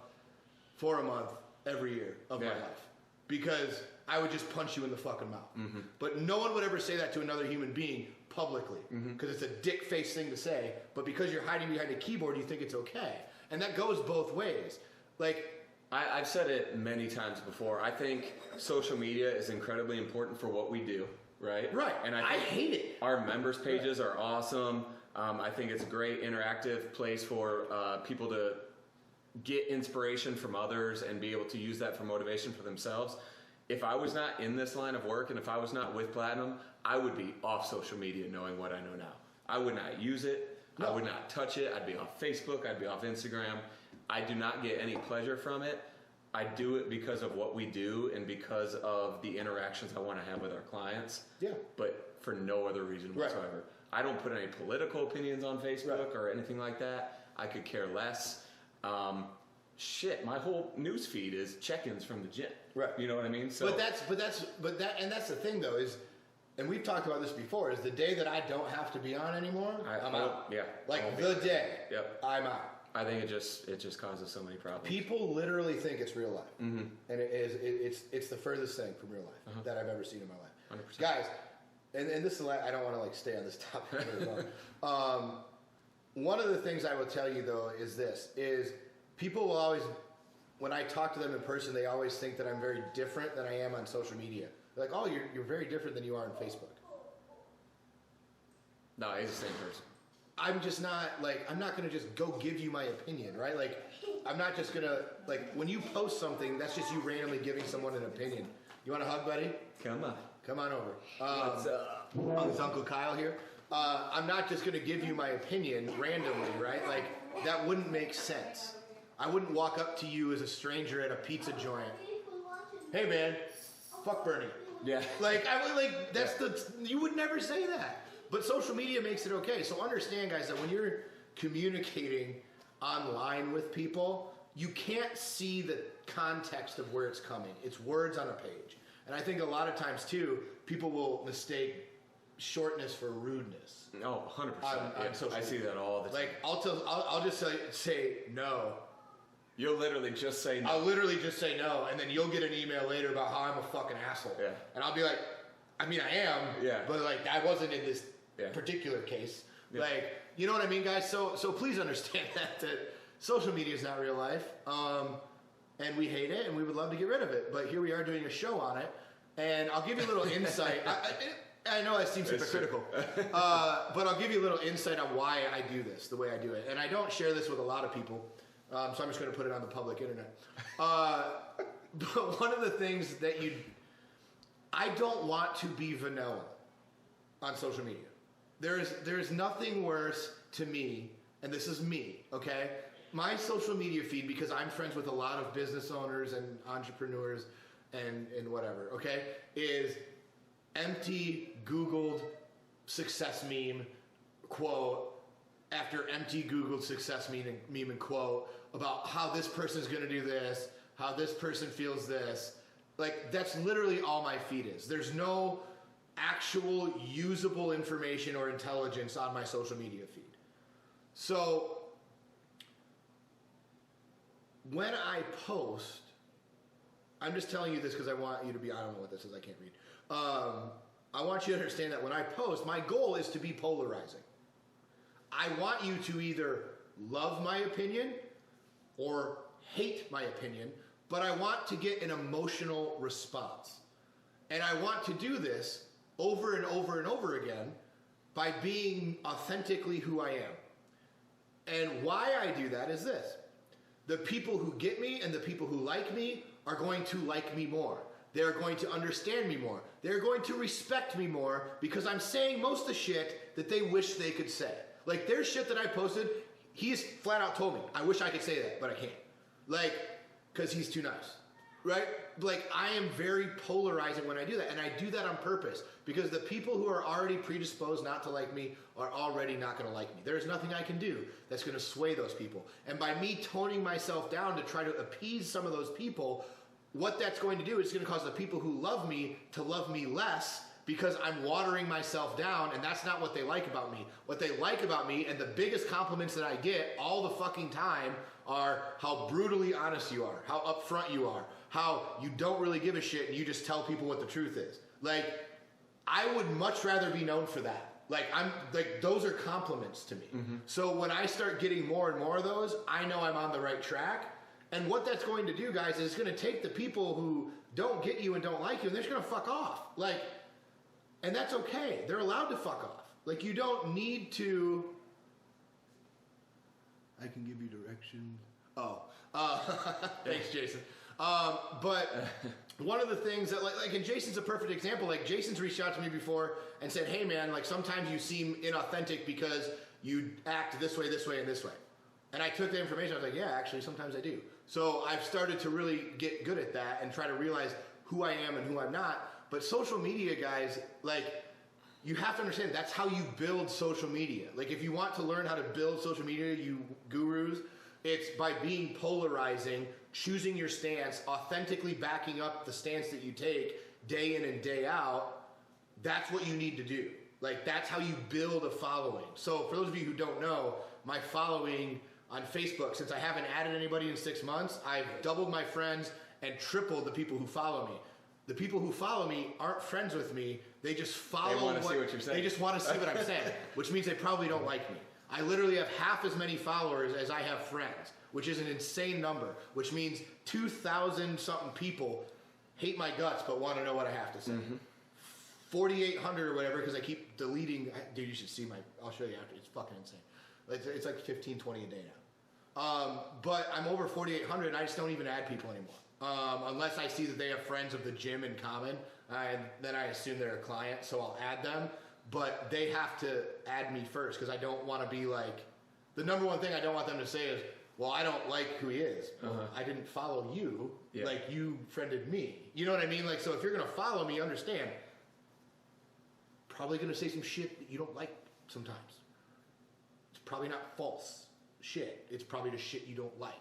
for a month, every year of my life. Because I would just punch you in the fucking mouth. Mm-hmm. But no one would ever say that to another human being publicly. Because it's a dick-face thing to say. But because you're hiding behind a keyboard, you think it's okay. And that goes both ways. Like, I've said it many times before. I think social media is incredibly important for what we do, right? Right. And I hate it. Our members pages are awesome. I think it's a great interactive place for people to get inspiration from others and be able to use that for motivation for themselves. If I was not in this line of work and if I was not with Platinum, I would be off social media knowing what I know now. I would not use it. No. I would not touch it. I'd be off Facebook. I'd be off Instagram. I do not get any pleasure from it. I do it because of what we do and because of the interactions I want to have with our clients. Yeah. But for no other reason whatsoever. Right. I don't put any political opinions on Facebook or anything like that. I could care less. My whole news feed is check-ins from the gym. Right. You know what I mean? So, but that's the thing though is, and we've talked about this before, is the day that I don't have to be on anymore, I'm out. Yeah. Like the day. Yep. I'm out. I think it just causes so many problems. People literally think it's real life, and it's the furthest thing from real life that I've ever seen in my life. 100%. Guys, and this is I don't want to like stay on this topic very long. One of the things I will tell you though is this: is people will always, when I talk to them in person, they always think that I'm very different than I am on social media. They're like, oh, you're very different than you are on Facebook. No, he's the same person. I'm just not, like, I'm not going to just go give you my opinion, right? Like, I'm not just going to, like, when you post something, that's just you randomly giving someone an opinion. You want a hug, buddy? Come on. Come on over. What's up? It's Uncle Kyle here. I'm not just going to give you my opinion randomly, right? Like, that wouldn't make sense. I wouldn't walk up to you as a stranger at a pizza joint. Hey, man, fuck Bernie. Yeah. Like, I would, like, that's you would never say that. But social media makes it okay. So understand, guys, that when you're communicating online with people, you can't see the context of where it's coming. It's words on a page. And I think a lot of times too, people will mistake shortness for rudeness. No, 100%. On social I see media. that all the time. Like I'll just say no. You'll literally just say no. I'll literally just say no, and then you'll get an email later about how I'm a fucking asshole. Yeah. And I'll be like, I mean, I am. Yeah. But like, I wasn't in this Yeah. particular case. Yeah. Like, you know what I mean, guys? So please understand that social media is not real life, and we hate it, and we would love to get rid of it. But here we are doing a show on it, and I'll give you a little insight. I know I seem hypocritical, but I'll give you a little insight on why I do this the way I do it. And I don't share this with a lot of people, so I'm just going to put it on the public internet. But one of the things that I don't want to be vanilla on social media. There is nothing worse to me, and this is me, okay? My social media feed, because I'm friends with a lot of business owners and entrepreneurs and whatever, okay, is empty Googled success meme quote after empty Googled success meme and quote about how this person's gonna do this, how this person feels this. Like, that's literally all my feed is. There's no actual usable information or intelligence on my social media feed. So when I post, I'm just telling you this because I want you to be, I don't know what this is, I can't read. I want you to understand that when I post, my goal is to be polarizing. I want you to either love my opinion or hate my opinion, but I want to get an emotional response. And I want to do this over and over and over again by being authentically who I am. And why I do that is this. The people who get me and the people who like me are going to like me more. They're going to understand me more. They're going to respect me more because I'm saying most of the shit that they wish they could say. Like, there's shit that I posted, he's flat out told me, I wish I could say that, but I can't. Like, because he's too nice. Right? Like, I am very polarizing when I do that, and I do that on purpose because the people who are already predisposed not to like me are already not going to like me. There's nothing I can do that's going to sway those people. And by me toning myself down to try to appease some of those people, what that's going to do is going to cause the people who love me to love me less because I'm watering myself down, and that's not what they like about me. What they like about me, and the biggest compliments that I get all the fucking time, are how brutally honest you are, how upfront you are, how you don't really give a shit and you just tell people what the truth is. Like, I would much rather be known for that. Like, those are compliments to me. Mm-hmm. So when I start getting more and more of those, I know I'm on the right track. And what that's going to do, guys, is it's going to take the people who don't get you and don't like you, and they're just going to fuck off. Like, and that's okay. They're allowed to fuck off. Like, you don't need to. I can give you directions. Oh, thanks, Jason. But one of the things that, like, and Jason's a perfect example. Like, Jason's reached out to me before and said, "Hey, man, like, sometimes you seem inauthentic because you act this way, and this way." And I took the information. I was like, "Yeah, actually, sometimes I do." So I've started to really get good at that and try to realize who I am and who I'm not. But social media, guys, like, you have to understand that's how you build social media. Like, if you want to learn how to build social media, you gurus, it's by being polarizing, choosing your stance, authentically backing up the stance that you take day in and day out. That's what you need to do. Like, that's how you build a following. So for those of you who don't know, my following on Facebook, since I haven't added anybody in 6 months, I've doubled my friends and tripled the people who follow me. The people who follow me aren't friends with me. They just follow They want to see what you're saying. They just want to see what I'm saying, which means they probably don't like me. I literally have half as many followers as I have friends, which is an insane number, which means 2,000 something people hate my guts but want to know what I have to say. Mm-hmm. 4,800 or whatever, because I keep deleting. Dude, you should see I'll show you after. It's fucking insane. It's like 15, 20 a day now. But I'm over 4,800 and I just don't even add people anymore. Unless I see that they have friends of the gym in common, and then I assume they're a client, so I'll add them. But they have to add me first because I don't want to be like, the number one thing I don't want them to say is, well, I don't like who he is. Well, I didn't follow you, like you friended me. You know what I mean? Like, so if you're going to follow me, understand, probably going to say some shit that you don't like sometimes. It's probably not false shit. It's probably the shit you don't like.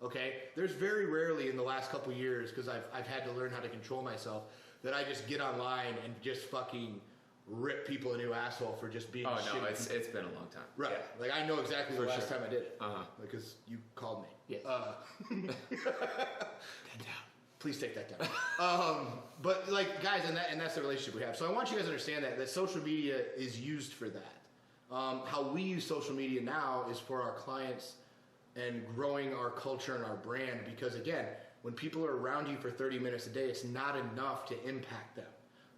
Okay? There's very rarely in the last couple years, because I've had to learn how to control myself, that I just get online and just fucking rip people a new asshole for just being Oh shitty. no, it's been a long time. Right. Yeah. Like I know exactly the last time I did it. Uh-huh. Because you called me. Yes. Please take that down. But like guys, and that's the relationship we have. So I want you guys to understand that social media is used for that. How we use social media now is for our clients and growing our culture and our brand. Because again, when people are around you for 30 minutes a day, it's not enough to impact them.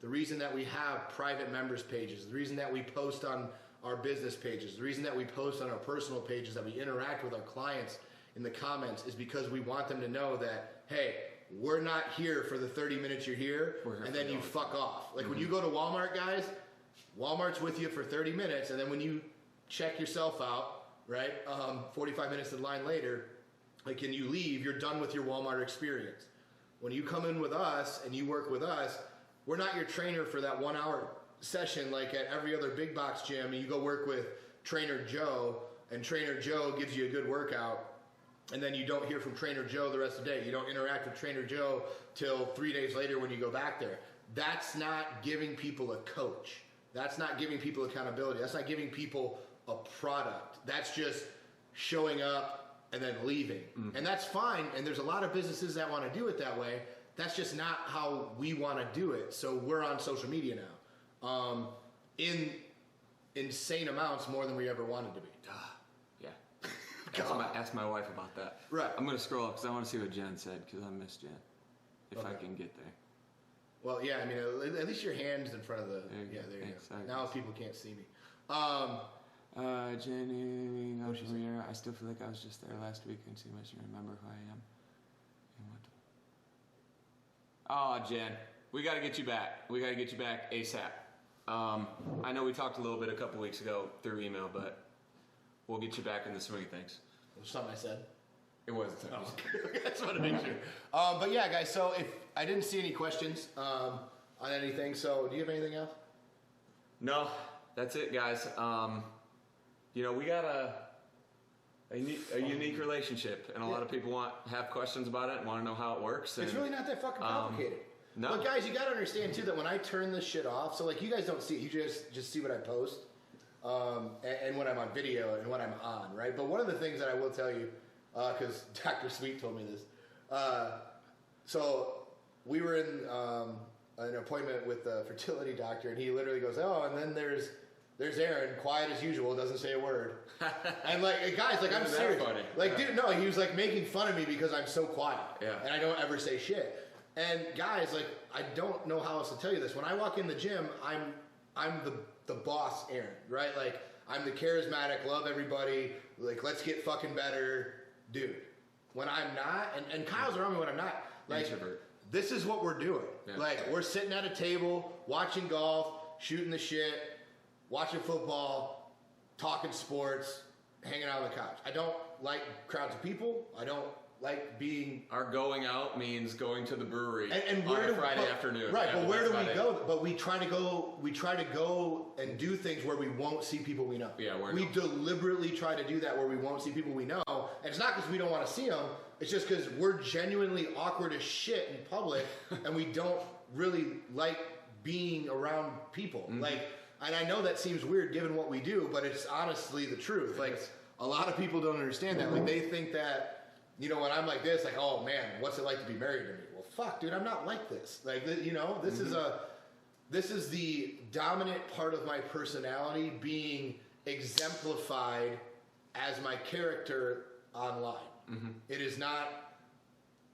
The reason that we have private members pages, the reason that we post on our business pages, the reason that we post on our personal pages, that we interact with our clients in the comments is because we want them to know that, hey, we're not here for the 30 minutes you're here, and then you fuck off. Like when you go to Walmart, guys, Walmart's with you for 30 minutes, and then when you check yourself out, right, 45 minutes in line later, like, and you leave, you're done with your Walmart experience. When you come in with us and you work with us, we're not your trainer for that 1 hour session like at every other big box gym, and you go work with Trainer Joe, and Trainer Joe gives you a good workout, and then you don't hear from Trainer Joe the rest of the day. You don't interact with Trainer Joe till 3 days later when you go back there. That's not giving people a coach. That's not giving people accountability. That's not giving people a product. That's just showing up and then leaving. Mm-hmm. And that's fine. And there's a lot of businesses that want to do it that way. That's just not how we want to do it. So we're on social media now. In insane amounts, more than we ever wanted to be. Yeah. Ask my wife about that. Right. I'm going to scroll up because I want to see what Jen said because I missed Jen. If I can get there. Well, yeah, I mean, at least your hand's in front of the... There you go. Now people can't see me. Jenny, I still feel like I was just there last week and too much to remember who I am. Oh, Jen, we got to get you back. We got to get you back ASAP. I know we talked a little bit a couple weeks ago through email, but we'll get you back in the swing of things. Was something I said? It wasn't. Oh, okay. I just want to make sure. But yeah, guys, so if I didn't see any questions on anything, so do you have anything else? No, that's it, guys. We got a unique relationship, and a lot of people have questions about it and want to know how it works. And, it's really not that fucking complicated. No. But guys, you got to understand too that when I turn this shit off, so like you guys don't see it, you just see what I post, and when I'm on video and when I'm on, right? But one of the things that I will tell you, because Dr. Sweet told me this, so we were in an appointment with the fertility doctor, and he literally goes, "Oh, and then there's Aaron, quiet as usual, doesn't say a word." And like, guys, like I'm serious. Funny? Like, dude, no, he was like making fun of me because I'm so quiet. Yeah. And I don't ever say shit. And guys, like, I don't know how else to tell you this. When I walk in the gym, I'm the boss, Aaron, right? Like, I'm the charismatic, love everybody, like, let's get fucking better dude. When I'm not, and Kyle's around me when I'm not, like, introvert. This is what we're doing. Yeah. Like, we're sitting at a table, watching golf, shooting the shit, watching football, talking sports, hanging out on the couch. I don't like crowds of people. I don't like being... Our going out means going to the brewery and on a Friday afternoon. Right, yeah, but where do we go? But we try to go and do things where we won't see people we know. Yeah, we deliberately try to do that where we won't see people we know. And it's not because we don't want to see them. It's just because we're genuinely awkward as shit in public and we don't really like being around people. Mm-hmm. Like... And I know that seems weird given what we do, but it's honestly the truth. Like, a lot of people don't understand that. Like, they think that, when I'm like this, like, oh man, what's it like to be married to me? Well, fuck, dude, I'm not like this. Like, this is the dominant part of my personality being exemplified as my character online. Mm-hmm. It is not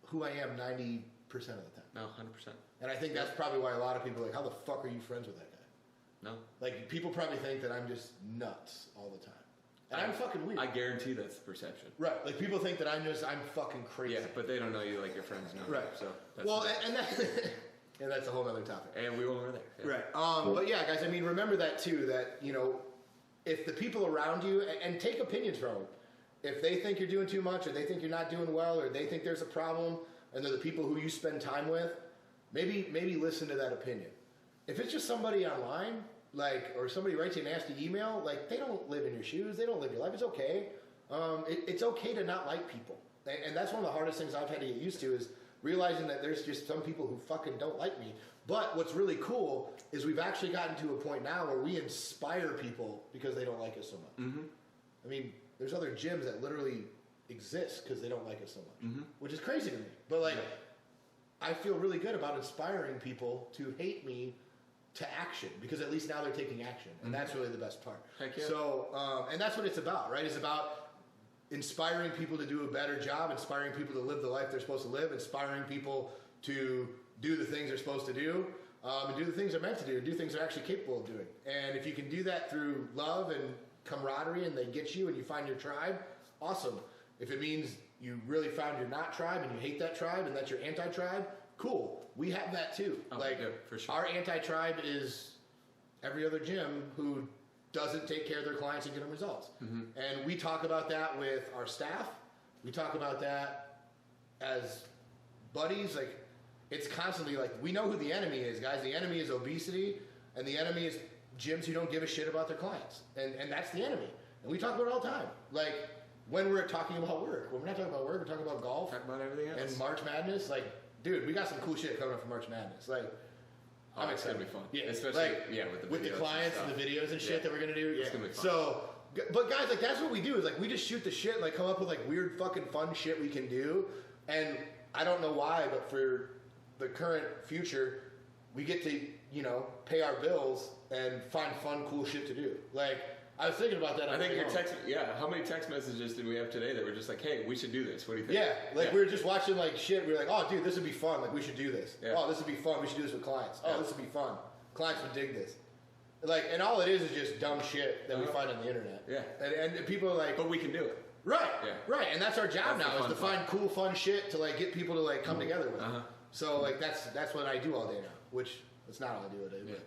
who I am 90% of the time. No, 100%. And I think that's probably why a lot of people are like, how the fuck are you friends with that guy? No. Like, people probably think that I'm just nuts all the time. And I'm fucking weird. I guarantee that's the perception. Right. Like, people think that I'm fucking crazy. Yeah, but they don't know you like your friends know. Right. So and that's a whole other topic. And we won't go there. Yeah. Right. But yeah, guys, I mean, remember that too, that, if the people around you, and take opinions from them, if they think you're doing too much, or they think you're not doing well, or they think there's a problem, and they're the people who you spend time with, maybe listen to that opinion. If it's just somebody online, like, or somebody writes you a nasty email, like, they don't live in your shoes, they don't live your life, it's okay. It's okay to not like people. And that's one of the hardest things I've had to get used to is realizing that there's just some people who fucking don't like me. But what's really cool is we've actually gotten to a point now where we inspire people because they don't like us so much. Mm-hmm. I mean, there's other gyms that literally exist because they don't like us so much, Mm-hmm. which is crazy to me. But like, Yeah. I feel really good about inspiring people to hate me to action because at least now they're taking action, and that's really the best part. Heck yeah. So, and that's what it's about, right? It's about inspiring people to do a better job, inspiring people to live the life they're supposed to live, inspiring people to do the things they're supposed to do, and do the things they're meant to do things they're actually capable of doing. And if you can do that through love and camaraderie and they get you and you find your tribe, awesome. If it means you really found your not tribe and you hate that tribe and that's your anti-tribe, cool. We have that too. Oh, like, yeah, for sure. our anti-tribe is every other gym who doesn't take care of their clients and get them results. Mm-hmm. And we talk about that with our staff. We talk about that as buddies. Like, it's constantly like, we know who the enemy is, guys. The enemy is obesity, and the enemy is gyms who don't give a shit about their clients. And that's the enemy. And we talk about it all the time. Like, when we're talking about work. When we're not talking about work, we're talking about golf. Talk about everything else. And March Madness. Like, dude, we got some cool shit coming up for March Madness. Like, I'm it's excited. gonna be fun. Yeah, Especially like, with the videos clients and stuff. the videos and shit Yeah. that we're gonna do. Yeah, It's gonna be fun. So, but guys, like, that's what we do. Is like, we just shoot the shit, like, come up with like weird fucking fun shit we can do. And I don't know why, but for the current future, we get to, you know, pay our bills and find fun, cool shit to do. Like, I was thinking about that. I think your home. text. Yeah. How many text messages did we have today that were just like, "Hey, we should do this. What do you think?" Yeah, like we were just watching like shit. We were like, oh, dude, this would be fun. Like, we should do this. Yeah. Oh, this would be fun. We should do this with clients. Oh, Yeah. this would be fun. Clients would dig this. Like, and all it is just dumb shit that we Uh-huh. find on the internet. Yeah. And people are like, But we can do it. right, Yeah. right, and that's our job That's the now is fun to part. find cool, fun shit to like get people to like come together with. Uh-huh. So like that's what I do all day now. Which it's not all I do all day, but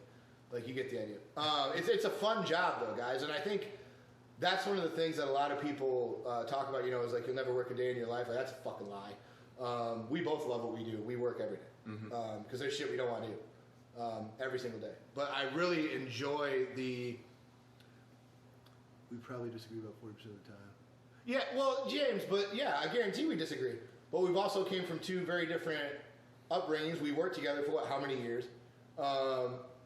like you get the idea. It's a fun job though, guys, and I think that's one of the things that a lot of people talk about. You know, is like you'll never work a day in your life. Like, that's a fucking lie. We both love what we do. We work every day because there's shit we don't want to do every single day. But I really enjoy the. We probably disagree about 40% of the time. Yeah, well, James, but yeah, I guarantee we disagree. But we've also came from two very different upbringings. We worked together for how many years?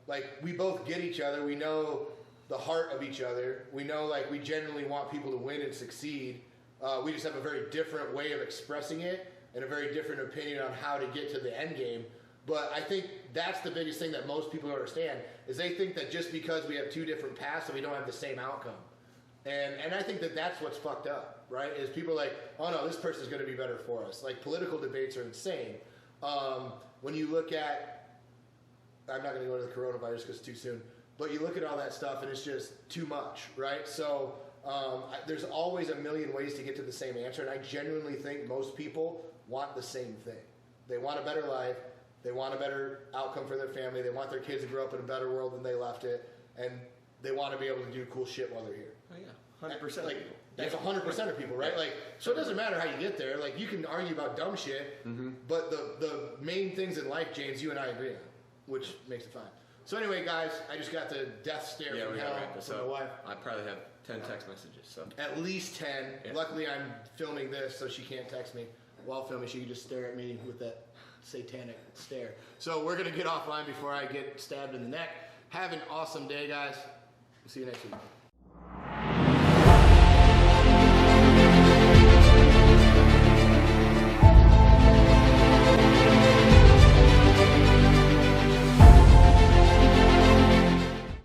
Like, we both get each other. We know the heart of each other. We know, like, we genuinely want people to win and succeed. We just have a very different way of expressing it and a very different opinion on how to get to the end game. But I think that's the biggest thing that most people don't understand is they think that just because we have two different paths that we don't have the same outcome. And I think that that's what's fucked up, right? Is people are like, oh no, this person's going to be better for us. Like, political debates are insane. When you look at, I'm not going to go to the coronavirus because it's too soon, but you look at all that stuff and it's just too much, right? So there's always a million ways to get to the same answer, and I genuinely think most people want the same thing. They want a better life. They want a better outcome for their family. They want their kids to grow up in a better world than they left it, and they want to be able to do cool shit while they're here. Oh yeah, 100%. Like, that's 100% of people, right? Like, so it doesn't matter how you get there. Like, you can argue about dumb shit, but the main things in life, James, you and I agree on, which makes it fine. So anyway, guys, I just got the death stare Yeah, from we hell gotta wrap this from my up. wife. I probably have 10 text messages. So At least 10. Yeah. Luckily, I'm filming this, so she can't text me. While filming, she can just stare at me with that satanic stare. So we're going to get offline before I get stabbed in the neck. Have an awesome day, guys. We'll see you next week.